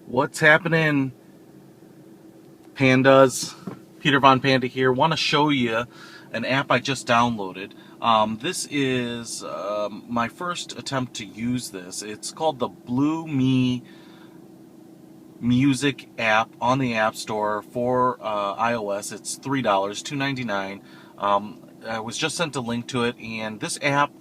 What's happening, pandas? Peter Von Panda here. Want to show you an app I just downloaded. This is my first attempt to use this. It's called the BlueMe Music app on the App Store for iOS. It's $3, $2.99. I was just sent a link to it, and this app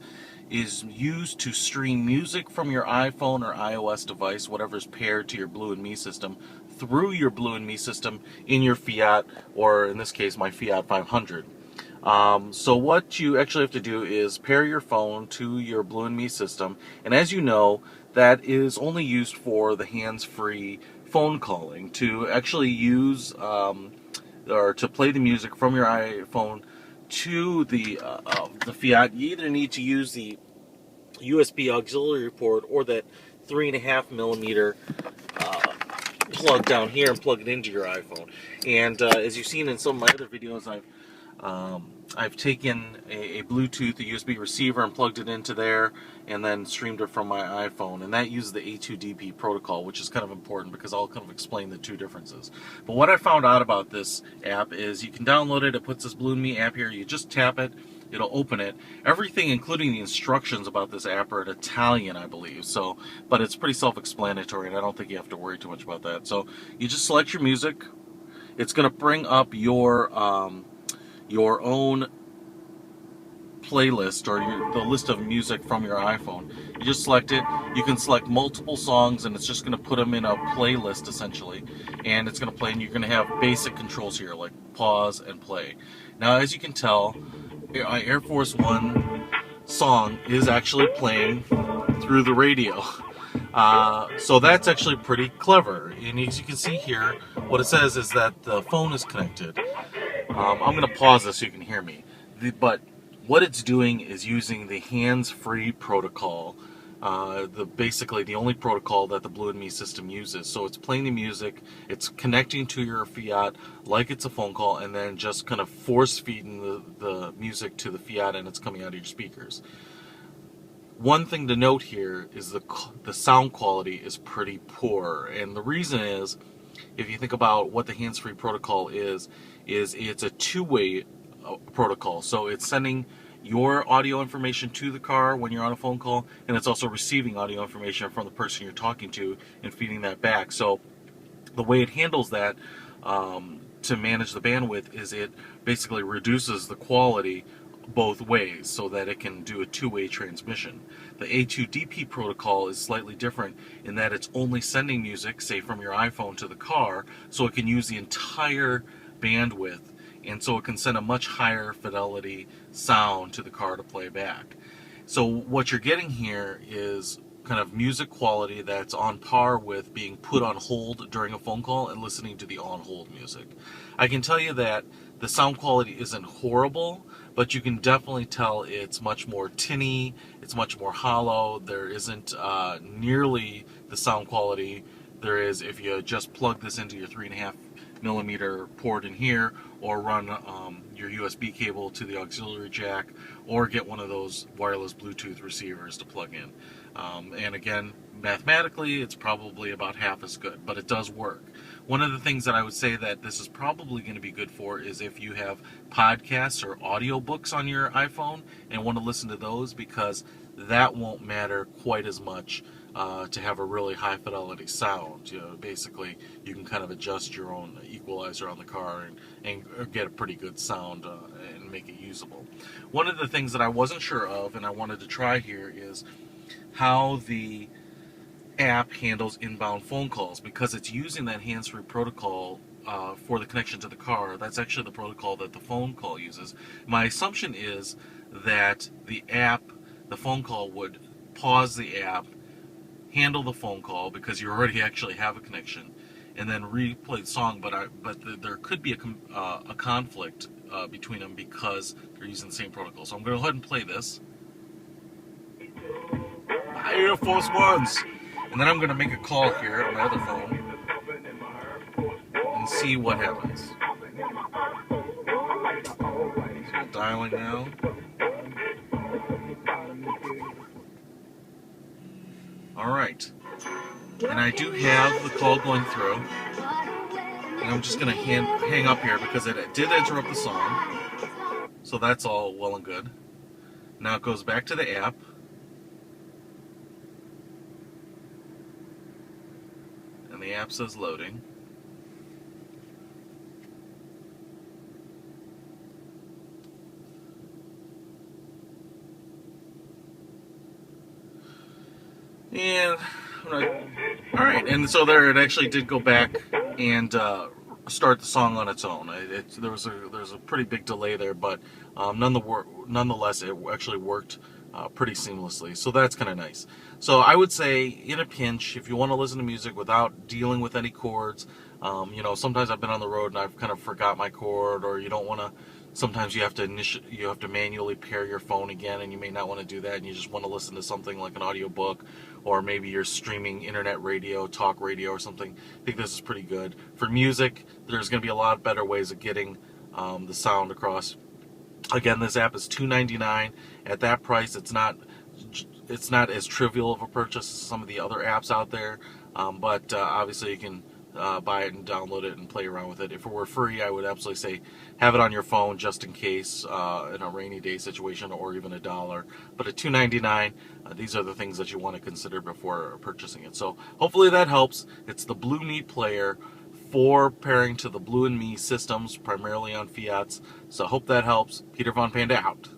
is used to stream music from your iPhone or iOS device, whatever's paired to your Blue&Me system, through your Blue&Me system in your Fiat, or in this case, my Fiat 500. So what you actually have to do is pair your phone to your Blue&Me system, and as you know, that is only used for the hands-free phone calling. To actually use or to play the music from your iPhone to the Fiat, you either need to use the USB auxiliary port or that 3.5 millimeter plug down here and plug it into your iPhone. And as you've seen in some of my other videos, I've taken a Bluetooth, a USB receiver, and plugged it into there, and then streamed it from my iPhone. And that uses the A2DP protocol, which is kind of important because I'll kind of explain the two differences. But what I found out about this app is you can download it. It puts this BlueMe app here. You just tap it. It'll open it. Everything, including the instructions about this app, are in Italian, I believe. So, but it's pretty self-explanatory, and I don't think you have to worry too much about that. So you just select your music. It's going to bring up your own playlist or the list of music from your iPhone. You just select it. You can select multiple songs, and it's just going to put them in a playlist essentially, and it's going to play. And you're going to have basic controls here like pause and play. Now, as you can tell, Air Force One song is actually playing through the radio. So that's actually pretty clever. And as you can see here, what it says is that the phone is connected. I'm going to pause this so you can hear me. But what it's doing is using the hands-free protocol, basically the only protocol that the Blue&Me system uses. So it's playing the music, it's connecting to your Fiat like it's a phone call, and then just kind of force-feeding the music to the Fiat, and it's coming out of your speakers. One thing to note here is the sound quality is pretty poor, and the reason is, if you think about what the hands-free protocol is it's a two-way protocol. So it's sending your audio information to the car when you're on a phone call, and it's also receiving audio information from the person you're talking to and feeding that back. So the way it handles that to manage the bandwidth is it basically reduces the quality both ways so that it can do a two-way transmission. The A2DP protocol is slightly different in that it's only sending music, say from your iPhone to the car, so it can use the entire bandwidth, and so it can send a much higher fidelity sound to the car to play back. So what you're getting here is kind of music quality that's on par with being put on hold during a phone call and listening to the on-hold music. I can tell you that the sound quality isn't horrible, but you can definitely tell it's much more tinny, it's much more hollow. There isn't nearly the sound quality there is if you just plug this into your 3.5 millimeter port in here, or run your USB cable to the auxiliary jack, or get one of those wireless Bluetooth receivers to plug in. And again, mathematically, it's probably about half as good, but it does work. One of the things that I would say that this is probably going to be good for is if you have podcasts or audiobooks on your iPhone and want to listen to those, because that won't matter quite as much to have a really high fidelity sound. Basically, you can kind of adjust your own equalizer on the car and get a pretty good sound and make it usable. One of the things that I wasn't sure of and I wanted to try here is how the app handles inbound phone calls, because it's using that hands-free protocol for the connection to the car. That's actually the protocol that the phone call uses. My assumption is that the phone call would pause the app, handle the phone call because you already actually have a connection, and then replay the song. But there could be a conflict between them because they're using the same protocol. So I'm going to go ahead and play this. Air Force Ones. And then I'm going to make a call here on my other phone and see what happens. So dialing now. Alright. And I do have the call going through. And I'm just going to hang up here because it did interrupt the song. So that's all well and good. Now it goes back to the app. And the app says loading. And alright, and so there it actually did go back and start the song on its own. There was a pretty big delay there, but nonetheless, it actually worked pretty seamlessly. So that's kind of nice. So I would say, in a pinch, if you want to listen to music without dealing with any chords, sometimes I've been on the road and I've kind of forgot my chord, or you don't want to. Sometimes you have to manually pair your phone again, and you may not want to do that, and you just want to listen to something like an audiobook, or maybe you're streaming internet radio, talk radio, or something. I think this is pretty good. For music, there's going to be a lot better ways of getting the sound across. Again, this app is $2.99. At that price, it's not as trivial of a purchase as some of the other apps out there, but obviously you can buy it and download it and play around with it. If it were free, I would absolutely say have it on your phone just in case in a rainy day situation, or even $1. But at $2.99, these are the things that you want to consider before purchasing it. So hopefully that helps. It's the BlueMe Player for pairing to the Blue&Me systems, primarily on Fiats. So hope that helps. Peter Von Panda out.